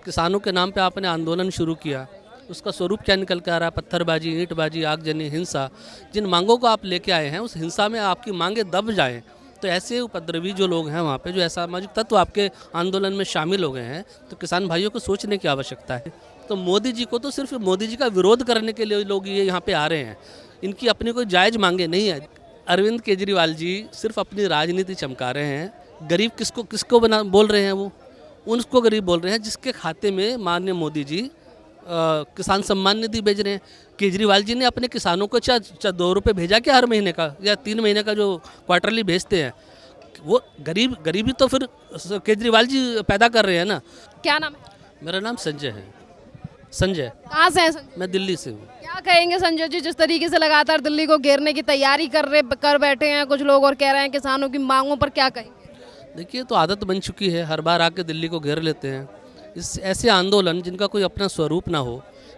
किसानों के नाम पे आपने आंदोलन शुरू किया, उसका स्वरूप क्या निकल के आ रहा है? पत्थरबाजी, ईंटबाजी, आगजनी, हिंसा। जिन मांगों को आप लेके आए हैं उस हिंसा में आपकी मांगें दब जाएं, तो ऐसे उपद्रवी जो लोग हैं वहाँ पे, जो असामाजिक तत्व आपके आंदोलन में शामिल हो गए हैं, तो किसान भाइयों को सोचने की आवश्यकता है। तो मोदी जी को तो सिर्फ मोदी जी का विरोध करने के लिए लोग ये यहाँ पे आ रहे हैं, इनकी अपनी कोई जायज़ मांगे नहीं है। अरविंद केजरीवाल जी सिर्फ अपनी राजनीति चमका रहे हैं। गरीब किसको किसको बना बोल रहे हैं? वो उनको गरीब बोल रहे हैं जिसके खाते में माननीय मोदी जी किसान सम्मान निधि भेज रहे हैं। केजरीवाल जी ने अपने किसानों को 2 रुपये भेजा क्या हर महीने का, या 3 महीने का जो क्वार्टरली भेजते हैं? वो गरीबी तो फिर केजरीवाल जी पैदा कर रहे हैं ना। क्या नाम है? मेरा नाम संजय है। संजय। कहाँ से हैं संजय? मैं दिल्ली से हूँ। क्या कहेंगे संजय जी, जिस तरीके से लगातार दिल्ली को घेरने की तैयारी कर बैठे हैं कुछ लोग और कह रहे हैं किसानों की मांगों पर क्या कहेंगे? देखिए, तो आदत बन चुकी है, हर बार आके दिल्ली को घेर लेते हैं। इस ऐसे आंदोलन जिनका कोई अपना स्वरूप ना हो,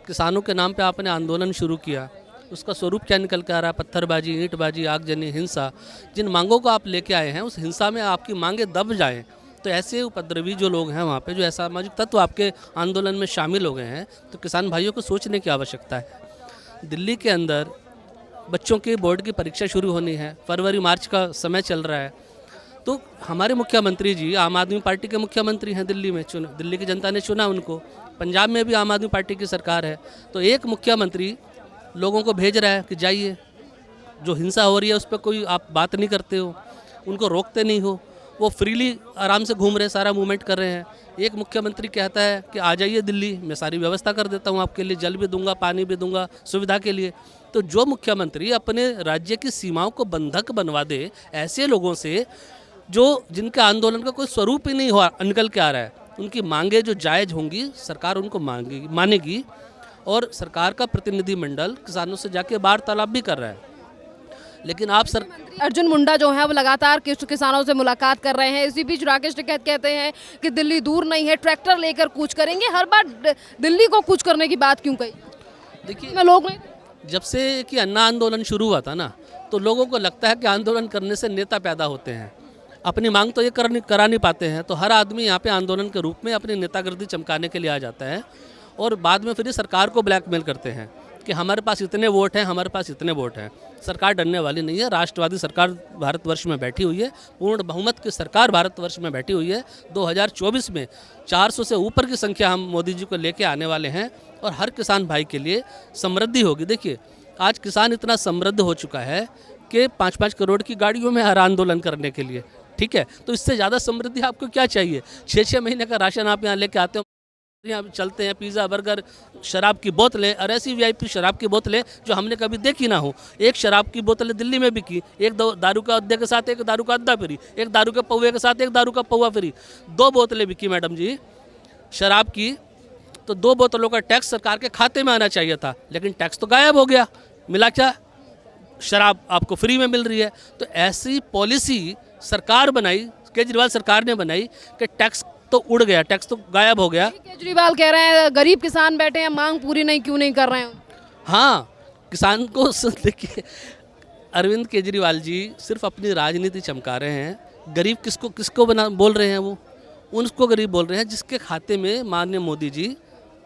किसानों के नाम पे आपने आंदोलन शुरू किया, उसका स्वरूप क्या निकल के आ रहा है? पत्थरबाजी, ईंटबाजी, आगजनी, हिंसा। जिन मांगों को आप लेके आए हैं उस हिंसा में आपकी मांगें दब जाएं, तो ऐसे उपद्रवी जो लोग हैं वहाँ पे, जो असामाजिक तत्व आपके आंदोलन में शामिल हो गए हैं, तो किसान भाइयों को सोचने की आवश्यकता है। दिल्ली के अंदर बच्चों के बोर्ड की परीक्षा शुरू होनी है, फरवरी मार्च का समय चल रहा है। तो हमारे मुख्यमंत्री जी आम आदमी पार्टी के मुख्यमंत्री हैं, दिल्ली में दिल्ली की जनता ने चुना उनको। पंजाब में भी आम आदमी पार्टी की सरकार है, तो एक मुख्यमंत्री लोगों को भेज रहा है कि जाइए, जो हिंसा हो रही है उस पर कोई आप बात नहीं करते हो, उनको रोकते नहीं हो, वो फ्रीली आराम से घूम रहे हैं, सारा मूवमेंट कर रहे हैं। एक मुख्यमंत्री कहता है कि आ जाइए दिल्ली, मैं सारी व्यवस्था कर देता हूँ आपके लिए, जल भी दूंगा, पानी भी दूंगा, सुविधा के लिए। तो जो मुख्यमंत्री अपने राज्य की सीमाओं को बंधक बनवा दे ऐसे लोगों से, जो जिनके आंदोलन का कोई स्वरूप ही नहीं हुआ निकल के आ रहा है, उनकी मांगे जो जायज़ होंगी सरकार उनको मानेगी, और सरकार का प्रतिनिधिमंडल किसानों से जाके वार्तालाप भी कर रहा है। लेकिन आप अर्जुन मुंडा जो है वो लगातार किसानों से मुलाकात कर रहे हैं। इसी बीच राकेश टिकैत कहते हैं कि दिल्ली दूर नहीं है, ट्रैक्टर लेकर कूच करेंगे। हर बार दिल्ली को कूच करने की बात क्यों कही? देखिए, लोग जब से कि अन्ना आंदोलन शुरू हुआ था ना, तो लोगों को लगता है कि आंदोलन करने से नेता पैदा होते हैं, अपनी मांग तो ये करा नहीं पाते हैं, तो हर आदमी यहाँ पे आंदोलन के रूप में अपनी नेतागिरी चमकाने के लिए आ जाता है, और बाद में फिर ये सरकार को ब्लैकमेल करते हैं कि हमारे पास इतने वोट हैं, हमारे पास इतने वोट हैं। सरकार डरने वाली नहीं है। राष्ट्रवादी सरकार भारतवर्ष में बैठी हुई है, पूर्ण बहुमत की सरकार भारतवर्ष में बैठी हुई है। 2024 में 400 से ऊपर की संख्या हम मोदी जी को लेके आने वाले हैं, और हर किसान भाई के लिए समृद्धि होगी। देखिए, आज किसान इतना समृद्ध हो चुका है कि 5-5 करोड़ की गाड़ियों में हर आंदोलन करने के लिए, ठीक है, तो इससे ज़्यादा समृद्धि आपको क्या चाहिए? 6-6 महीने का राशन आप यहाँ लेके आते हो, यहाँ चलते हैं पिज़्ज़ा, बर्गर, शराब की बोतलें, और ऐसी वीआईपी शराब की बोतलें जो हमने कभी देखी ना हो। एक शराब की बोतलें दिल्ली में बिकी, एक दारू का अड्डे के साथ एक दारू का अड्डा फ्री, एक दारू के पौवे के साथ एक दारू का पौवा फ्री। 2 बोतलें बिकी मैडम जी शराब की, तो 2 बोतलों का टैक्स सरकार के खाते में आना चाहिए था, लेकिन टैक्स तो गायब हो गया। मिला क्या? शराब आपको फ्री में मिल रही है। तो ऐसी पॉलिसी सरकार बनाई, केजरीवाल सरकार ने बनाई कि टैक्स तो उड़ गया, टैक्स तो गायब हो गया। केजरीवाल कह रहे हैं गरीब किसान बैठे हैं, मांग पूरी क्यों नहीं कर रहे हैं? हाँ, किसान को देखिए, अरविंद केजरीवाल जी सिर्फ अपनी राजनीति चमका रहे हैं। गरीब किसको बोल रहे हैं? वो उनको गरीब बोल रहे हैं जिसके खाते में माननीय मोदी जी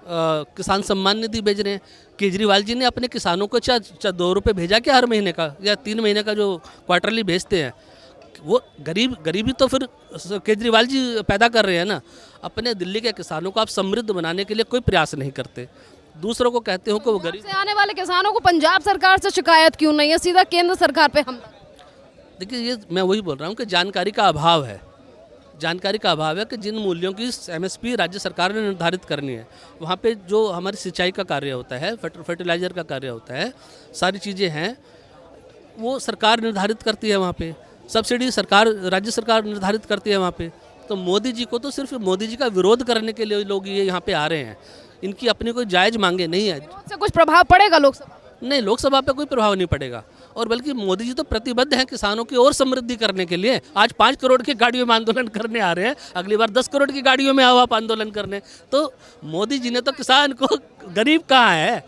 किसान सम्मान निधि भेज रहे हैं। केजरीवाल जी ने अपने किसानों को 2 रुपये भेजा क्या हर महीने का, या 3 महीने का जो क्वार्टरली भेजते हैं? वो गरीबी तो फिर केजरीवाल जी पैदा कर रहे हैं ना। अपने दिल्ली के किसानों को आप समृद्ध बनाने के लिए कोई प्रयास नहीं करते, दूसरों को कहते हो कि वो गरीब। से आने वाले किसानों को पंजाब सरकार से शिकायत क्यों नहीं है, सीधा केंद्र सरकार पे हमला? देखिए, ये मैं वही बोल रहा हूँ कि जानकारी का अभाव है। जानकारी का अभाव है कि जिन मूल्यों की एमएसपी राज्य सरकार ने निर्धारित करनी है, वहाँ पे जो हमारी सिंचाई का कार्य होता है, फर्टिलाइज़र का कार्य होता है, सारी चीज़ें हैं वो सरकार निर्धारित करती है। वहाँ पे सब्सिडी राज्य सरकार निर्धारित करती है वहाँ पे। तो मोदी जी को तो सिर्फ मोदी जी का विरोध करने के लिए लोग ये यहाँ पे आ रहे हैं, इनकी अपनी कोई जायज़ मांगे नहीं है। इससे कुछ प्रभाव पड़ेगा लोकसभा? नहीं, लोकसभा पे कोई प्रभाव नहीं पड़ेगा, और बल्कि मोदी जी तो प्रतिबद्ध हैं किसानों की और समृद्धि करने के लिए। आज 5 करोड़ की गाड़ियों में आंदोलन करने आ रहे हैं, अगली बार 10 करोड़ की गाड़ियों में आओ आप आंदोलन करने। तो मोदी जी ने तो किसान को, गरीब कहाँ है?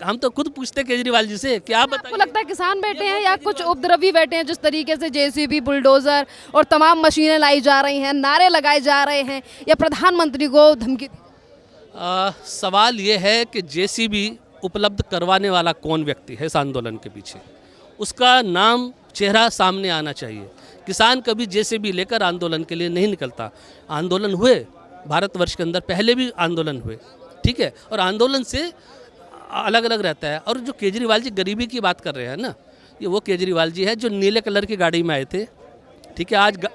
हम तो खुद पूछते केजरीवाल जी से कि आप बताइए, आपको लगता है किसान बैठे हैं या कुछ उपद्रवी बैठे हैं? जिस तरीके से जेसीबी, बुलडोजर और तमाम मशीनें लाई जा रही हैं, नारे लगाए जा रहे हैं, या प्रधानमंत्री को धमकी दी? सवाल ये है कि जेसीबी उपलब्ध करवाने वाला कौन व्यक्ति है इस आंदोलन के पीछे, उसका नाम चेहरा सामने आना चाहिए। किसान कभी जेसीबी लेकर आंदोलन के लिए नहीं निकलता। आंदोलन हुए भारतवर्ष के अंदर, पहले भी आंदोलन हुए, ठीक है, और आंदोलन से अलग अलग रहता है। और जो केजरीवाल जी गरीबी की बात कर रहे हैं ना, ये वो केजरीवाल जी है जो नीले कलर की गाड़ी में आए थे, ठीक है,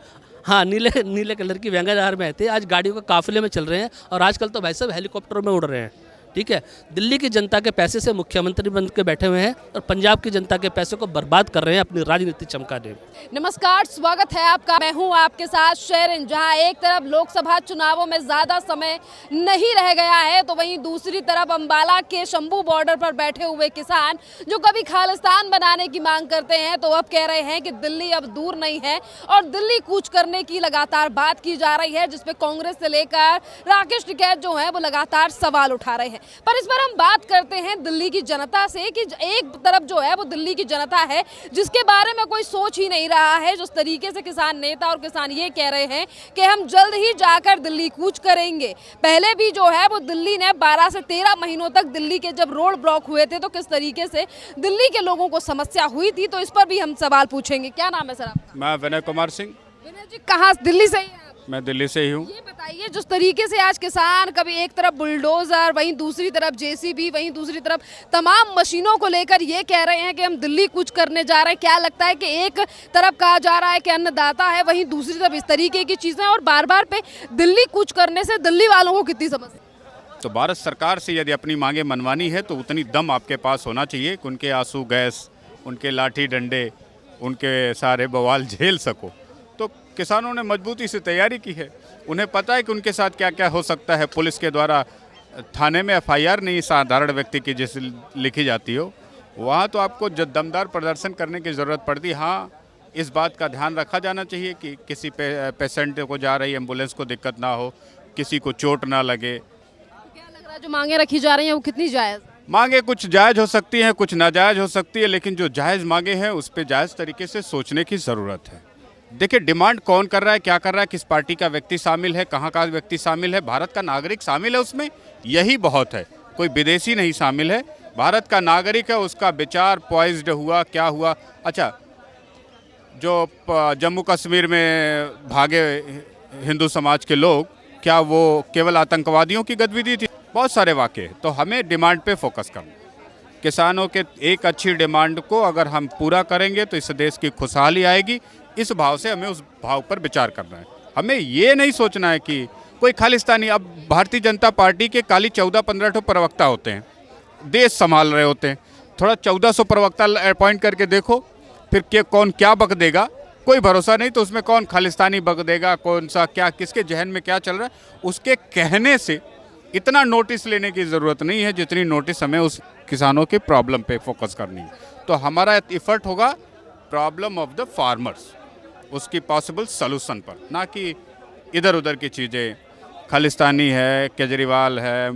हाँ नीले कलर की वैगनआर में आए थे, आज गाड़ियों के काफिले में चल रहे हैं, और आजकल तो भाई साहब हेलीकॉप्टरों में उड़ रहे हैं, ठीक है। दिल्ली की जनता के पैसे से मुख्यमंत्री बन के बैठे हुए हैं और पंजाब की जनता के पैसे को बर्बाद कर रहे हैं अपनी राजनीति चमकाने में। नमस्कार, स्वागत है आपका। मैं हूं आपके साथ शेरिन। जहां एक तरफ लोकसभा चुनावों में ज्यादा समय नहीं रह गया है, तो वहीं दूसरी तरफ अंबाला के शंभू बॉर्डर पर बैठे हुए किसान जो कभी खालिस्तान बनाने की मांग करते हैं, तो अब कह रहे हैं कि दिल्ली अब दूर नहीं है और दिल्ली कूच करने की लगातार बात की जा रही है, जिसपे कांग्रेस से लेकर राकेश टिकैत जो है वो लगातार सवाल उठा रहे हैं। पर इस पर हम बात करते हैं दिल्ली की जनता से कि एक तरफ जो है वो दिल्ली की जनता है जिसके बारे में कोई सोच ही नहीं रहा है। जिस तरीके से किसान नेता और किसान ये कह रहे हैं कि हम जल्द ही जाकर दिल्ली कूच करेंगे। पहले भी जो है वो दिल्ली ने 12 से 13 महीनों तक दिल्ली के जब रोड ब्लॉक हुए थे तो किस तरीके से दिल्ली के लोगों को समस्या हुई थी, तो इस पर भी हम सवाल पूछेंगे। क्या नाम है सर आपका? मैं विनय कुमार सिंह। विनय जी, कहाँ, दिल्ली से ही हैं आप? मैं दिल्ली से ही हूँ। ये बताइए, जिस तरीके से आज किसान कभी एक तरफ बुलडोजर, वहीं दूसरी तरफ जेसीबी, वहीं दूसरी तरफ तमाम मशीनों को लेकर ये कह रहे हैं कि हम दिल्ली कूच करने जा रहे हैं, क्या लगता है कि एक तरफ कहा जा रहा है कि अन्नदाता है, वहीं दूसरी तरफ इस तरीके की चीजें, और बार बार पे दिल्ली कूच करने से दिल्ली वालों को कितनी समस्या? तो भारत सरकार से यदि अपनी मांगे मनवानी है तो उतनी दम आपके पास होना चाहिए कि उनके आंसू गैस, उनके लाठी डंडे, उनके सारे बवाल झेल सको। तो किसानों ने मजबूती से तैयारी की है। उन्हें पता है कि उनके साथ क्या क्या हो सकता है। पुलिस के द्वारा थाने में एफआईआर नहीं साधारण व्यक्ति की जैसे लिखी जाती हो, वहाँ तो आपको दमदार प्रदर्शन करने की ज़रूरत पड़ती। हाँ, इस बात का ध्यान रखा जाना चाहिए कि किसी पेशेंट को जा रही एम्बुलेंस को दिक्कत ना हो, किसी को चोट ना लगे। क्या लग रहा है जो मांगे रखी जा रही हैं वो कितनी जायज़? मांगे कुछ जायज़ हो सकती हैं, कुछ नाजायज़ हो सकती है, लेकिन जो जायज़ मांगे हैं उस पर जायज़ तरीके से सोचने की ज़रूरत है। देखिए, डिमांड कौन कर रहा है, क्या कर रहा है, किस पार्टी का व्यक्ति शामिल है, कहाँ का व्यक्ति शामिल है, भारत का नागरिक शामिल है उसमें, यही बहुत है। कोई विदेशी नहीं शामिल है, भारत का नागरिक है। उसका विचार पॉइज्ड हुआ, क्या हुआ। अच्छा, जो जम्मू कश्मीर में भागे हिंदू समाज के लोग, क्या वो केवल आतंकवादियों की गतिविधि थी? बहुत सारे वाक़ये। तो हमें डिमांड पे फोकस करना। किसानों के एक अच्छी डिमांड को अगर हम पूरा करेंगे तो इस देश की खुशहाली आएगी। इस भाव से हमें उस भाव पर विचार करना है। हमें ये नहीं सोचना है कि कोई खालिस्तानी। अब भारतीय जनता पार्टी के खाली 14-15 प्रवक्ता होते हैं, देश संभाल रहे होते हैं। थोड़ा 1400 प्रवक्ता अपॉइंट करके देखो, फिर कौन क्या बक देगा, कोई भरोसा नहीं। तो उसमें कौन खालिस्तानी बक देगा, कौन सा क्या, किसके जहन में क्या चल रहा है, उसके कहने से इतना नोटिस लेने की ज़रूरत नहीं है जितनी नोटिस हमें उस किसानों के प्रॉब्लम पे फोकस करनी है। तो हमारा इफ़र्ट होगा प्रॉब्लम ऑफ द फार्मर्स, उसकी पॉसिबल सलूशन पर, ना कि इधर उधर की चीज़ें। खालिस्तानी है, केजरीवाल है,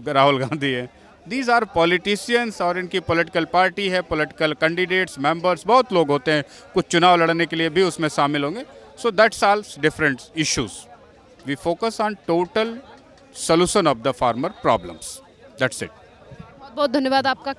राहुल गांधी है, दीज आर पॉलिटिशियंस और इनकी पॉलिटिकल पार्टी है, पॉलिटिकल कैंडिडेट्स, मेंबर्स, बहुत लोग होते हैं, कुछ चुनाव लड़ने के लिए भी उसमें शामिल होंगे। So that solves different issues. We focus on total solution of the farmer problems. That's it. बहुत बहुत धन्यवाद आपका।